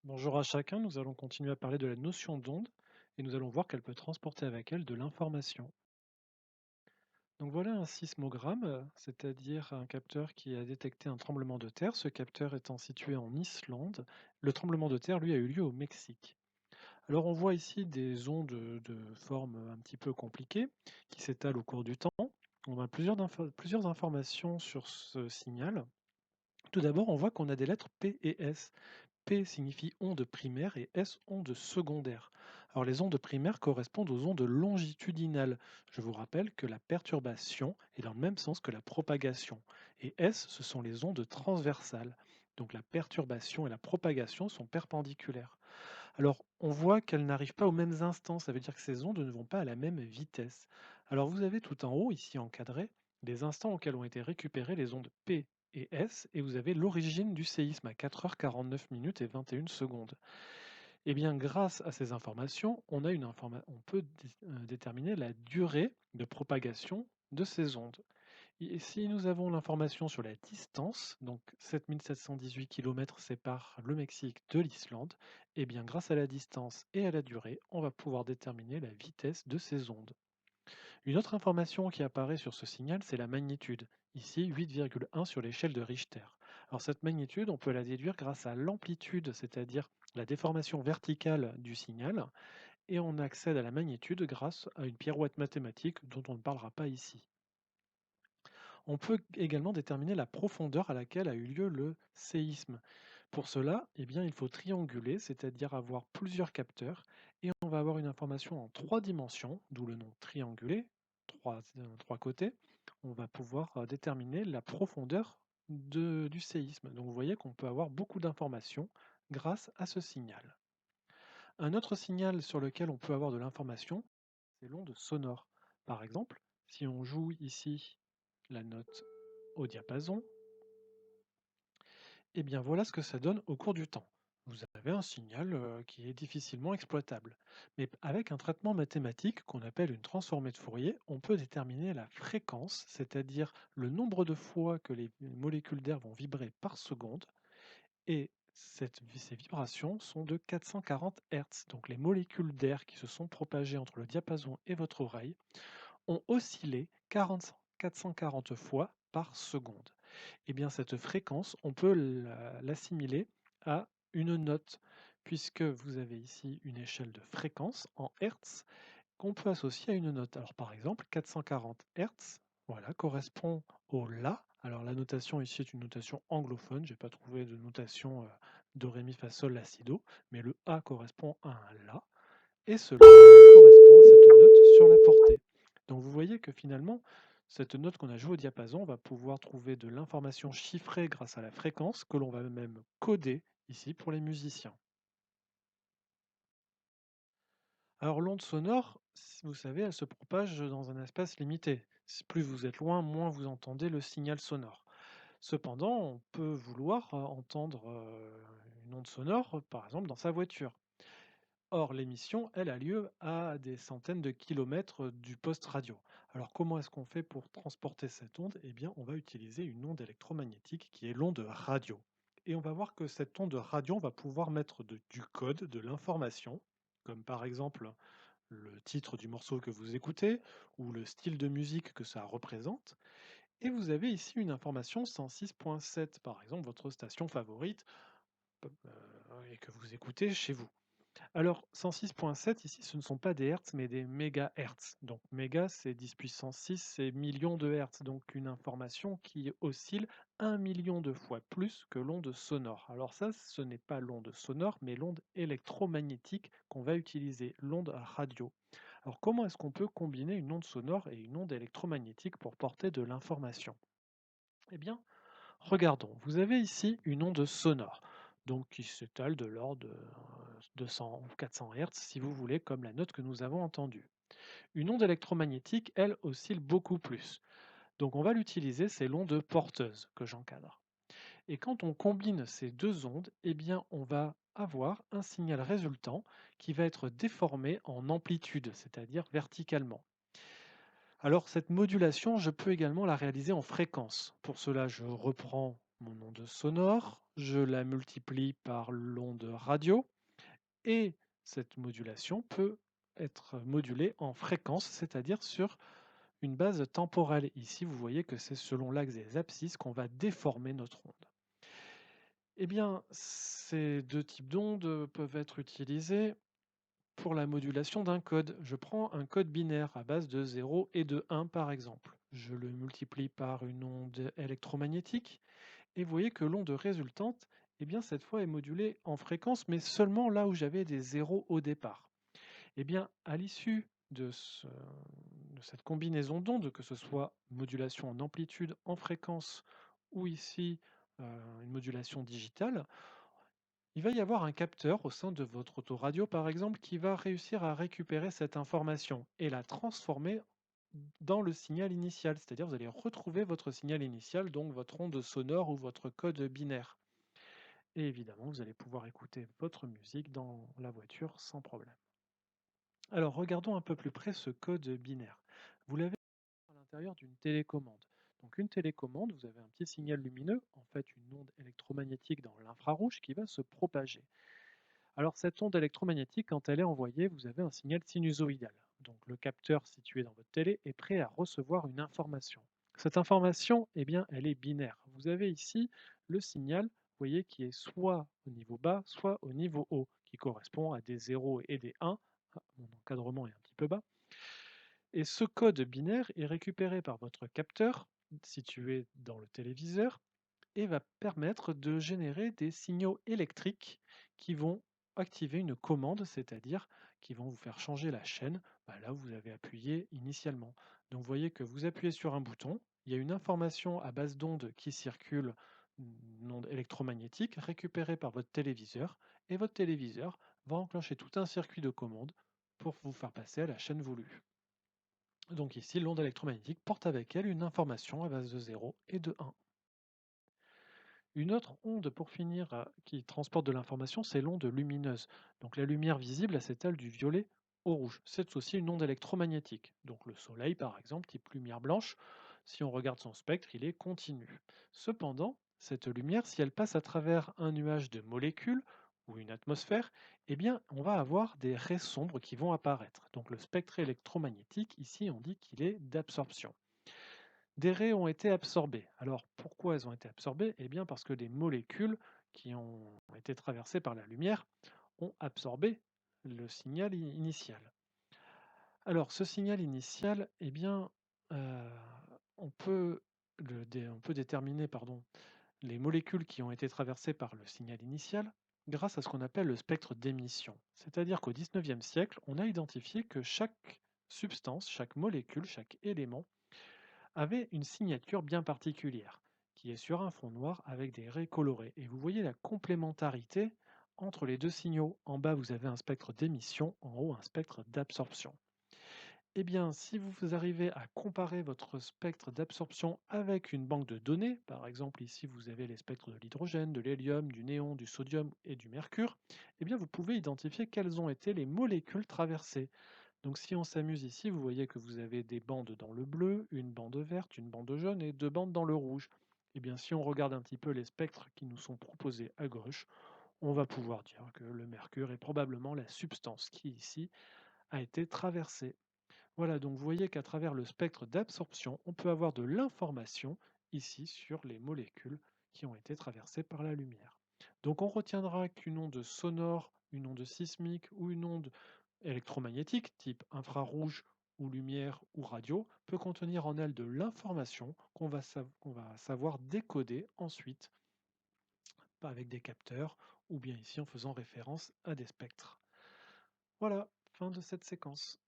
Bonjour à chacun, nous allons continuer à parler de la notion d'onde et nous allons voir qu'elle peut transporter avec elle de l'information. Donc voilà un sismogramme, c'est-à-dire un capteur qui a détecté un tremblement de terre, ce capteur étant situé en Islande. Le tremblement de terre, lui, a eu lieu au Mexique. Alors on voit ici des ondes de forme un petit peu compliquée qui s'étalent au cours du temps. On a plusieurs informations sur ce signal. Tout d'abord, on voit qu'on a des lettres P et S. P signifie onde primaire et S onde secondaire. Alors les ondes primaires correspondent aux ondes longitudinales. Je vous rappelle que la perturbation est dans le même sens que la propagation. Et S, ce sont les ondes transversales. Donc la perturbation et la propagation sont perpendiculaires. Alors on voit qu'elles n'arrivent pas aux mêmes instants, ça veut dire que ces ondes ne vont pas à la même vitesse. Alors vous avez tout en haut, ici encadré, les instants auxquels ont été récupérées les ondes P et S, et vous avez l'origine du séisme à 4h49 minutes et 21 secondes. Et bien, grâce à ces informations, on peut déterminer la durée de propagation de ces ondes. Et si nous avons l'information sur la distance, donc 7718 km séparent le Mexique de l'Islande, et bien grâce à la distance et à la durée, on va pouvoir déterminer la vitesse de ces ondes. Une autre information qui apparaît sur ce signal, c'est la magnitude. Ici, 8,1 sur l'échelle de Richter. Alors cette magnitude, on peut la déduire grâce à l'amplitude, c'est-à-dire la déformation verticale du signal, et on accède à la magnitude grâce à une pirouette mathématique dont on ne parlera pas ici. On peut également déterminer la profondeur à laquelle a eu lieu le séisme. Pour cela, eh bien, il faut trianguler, c'est-à-dire avoir plusieurs capteurs, et on va avoir une information en 3 dimensions, d'où le nom triangulé, trois côtés. On va pouvoir déterminer la profondeur du séisme. Donc vous voyez qu'on peut avoir beaucoup d'informations grâce à ce signal. Un autre signal sur lequel on peut avoir de l'information, c'est l'onde sonore. Par exemple, si on joue ici la note au diapason, et bien voilà ce que ça donne au cours du temps. Vous avez un signal qui est difficilement exploitable. Mais avec un traitement mathématique qu'on appelle une transformée de Fourier, on peut déterminer la fréquence, c'est-à-dire le nombre de fois que les molécules d'air vont vibrer par seconde. Et ces vibrations sont de 440 Hz. Donc les molécules d'air qui se sont propagées entre le diapason et votre oreille ont oscillé 440 fois par seconde. Et bien cette fréquence, on peut l'assimiler à une note, puisque vous avez ici une échelle de fréquence en Hertz qu'on peut associer à une note. Alors par exemple, 440 Hz, voilà, correspond au La. Alors la notation ici est une notation anglophone, je n'ai pas trouvé de notation do, ré, mi, fa, sol, la, si, do, mais le A correspond à un La, et ce La correspond à cette note sur la portée. Donc vous voyez que finalement, cette note qu'on a jouée au diapason va pouvoir trouver de l'information chiffrée grâce à la fréquence que l'on va même coder ici pour les musiciens. Alors l'onde sonore, vous savez, elle se propage dans un espace limité. Plus vous êtes loin, moins vous entendez le signal sonore. Cependant, on peut vouloir entendre une onde sonore, par exemple, dans sa voiture. Or, l'émission, elle, a lieu à des centaines de kilomètres du poste radio. Alors, comment est-ce qu'on fait pour transporter cette onde? Eh bien, on va utiliser une onde électromagnétique qui est l'onde radio. Et on va voir que cette onde radio, on va pouvoir mettre du code, de l'information, comme par exemple le titre du morceau que vous écoutez ou le style de musique que ça représente. Et vous avez ici une information 106.7, par exemple votre station favorite et que vous écoutez chez vous. Alors 106.7 ici, ce ne sont pas des hertz mais des mégahertz. Donc méga c'est 10 puissance 6, c'est millions de hertz. Donc une information qui oscille 1 million de fois plus que l'onde sonore. Alors ça, ce n'est pas l'onde sonore mais l'onde électromagnétique qu'on va utiliser, l'onde radio. Alors comment est-ce qu'on peut combiner une onde sonore et une onde électromagnétique pour porter de l'information? Eh bien, regardons. Vous avez ici une onde sonore, donc qui s'étale de l'ordre de 200 ou 400 Hz si vous voulez, comme la note que nous avons entendue. Une onde électromagnétique, elle, oscille beaucoup plus. Donc on va l'utiliser, c'est l'onde porteuse que j'encadre. Et quand on combine ces deux ondes, eh bien on va avoir un signal résultant qui va être déformé en amplitude, c'est-à-dire verticalement. Alors cette modulation, je peux également la réaliser en fréquence. Pour cela, je reprends mon onde sonore, je la multiplie par l'onde radio et cette modulation peut être modulée en fréquence, c'est-à-dire sur une base temporelle. Ici, vous voyez que c'est selon l'axe des abscisses qu'on va déformer notre onde. Eh bien, ces deux types d'ondes peuvent être utilisés pour la modulation d'un code. Je prends un code binaire à base de 0 et de 1 par exemple. Je le multiplie par une onde électromagnétique et vous voyez que l'onde résultante, eh bien, cette fois est modulée en fréquence, mais seulement là où j'avais des zéros au départ. Eh bien, à l'issue de cette combinaison d'ondes, que ce soit modulation en amplitude, en fréquence ou ici une modulation digitale, il va y avoir un capteur au sein de votre autoradio, par exemple, qui va réussir à récupérer cette information et la transformer dans le signal initial. C'est-à-dire, vous allez retrouver votre signal initial, donc votre onde sonore ou votre code binaire. Et évidemment, vous allez pouvoir écouter votre musique dans la voiture sans problème. Alors, regardons un peu plus près ce code binaire. Vous l'avez à l'intérieur d'une télécommande. Donc, une télécommande, vous avez un petit signal lumineux, en fait une onde électromagnétique dans l'infrarouge qui va se propager. Alors cette onde électromagnétique, quand elle est envoyée, vous avez un signal sinusoïdal. Donc le capteur situé dans votre télé est prêt à recevoir une information. Cette information, eh bien, elle est binaire. Vous avez ici le signal, vous voyez, qui est soit au niveau bas, soit au niveau haut, qui correspond à des 0 et des 1. Ah, mon encadrement est un petit peu bas. Et ce code binaire est récupéré par votre capteur situé dans le téléviseur et va permettre de générer des signaux électriques qui vont activer une commande, c'est-à-dire qui vont vous faire changer la chaîne là où vous avez appuyé initialement. Donc vous voyez que vous appuyez sur un bouton, il y a une information à base d'onde qui circule, une onde électromagnétique récupérée par votre téléviseur, et votre téléviseur va enclencher tout un circuit de commande pour vous faire passer à la chaîne voulue. Donc ici, l'onde électromagnétique porte avec elle une information à base de 0 et de 1. Une autre onde, pour finir, qui transporte de l'information, c'est l'onde lumineuse. Donc la lumière visible, elle s'étale du violet au rouge. C'est aussi une onde électromagnétique. Donc le soleil, par exemple, type lumière blanche, si on regarde son spectre, il est continu. Cependant, cette lumière, si elle passe à travers un nuage de molécules ou une atmosphère, eh bien, on va avoir des raies sombres qui vont apparaître. Donc le spectre électromagnétique, ici, on dit qu'il est d'absorption. Des raies ont été absorbées. Alors pourquoi elles ont été absorbées? Eh bien parce que des molécules qui ont été traversées par la lumière ont absorbé le signal initial. Alors ce signal initial, eh bien, euh, on peut, on peut déterminer les molécules qui ont été traversées par le signal initial grâce à ce qu'on appelle le spectre d'émission. C'est-à-dire qu'au XIXe siècle, on a identifié que chaque substance, chaque molécule, chaque élément avait une signature bien particulière, qui est sur un fond noir avec des raies colorées. Et vous voyez la complémentarité entre les deux signaux. En bas, vous avez un spectre d'émission, en haut, un spectre d'absorption. Eh bien, si vous arrivez à comparer votre spectre d'absorption avec une banque de données, par exemple ici vous avez les spectres de l'hydrogène, de l'hélium, du néon, du sodium et du mercure, eh bien vous pouvez identifier quelles ont été les molécules traversées. Donc si on s'amuse ici, vous voyez que vous avez des bandes dans le bleu, une bande verte, une bande jaune et deux bandes dans le rouge. Eh bien si on regarde un petit peu les spectres qui nous sont proposés à gauche, on va pouvoir dire que le mercure est probablement la substance qui ici a été traversée. Voilà, donc vous voyez qu'à travers le spectre d'absorption, on peut avoir de l'information ici sur les molécules qui ont été traversées par la lumière. Donc on retiendra qu'une onde sonore, une onde sismique ou une onde électromagnétique type infrarouge ou lumière ou radio peut contenir en elle de l'information qu'on va savoir décoder ensuite avec des capteurs ou bien ici en faisant référence à des spectres. Voilà, fin de cette séquence.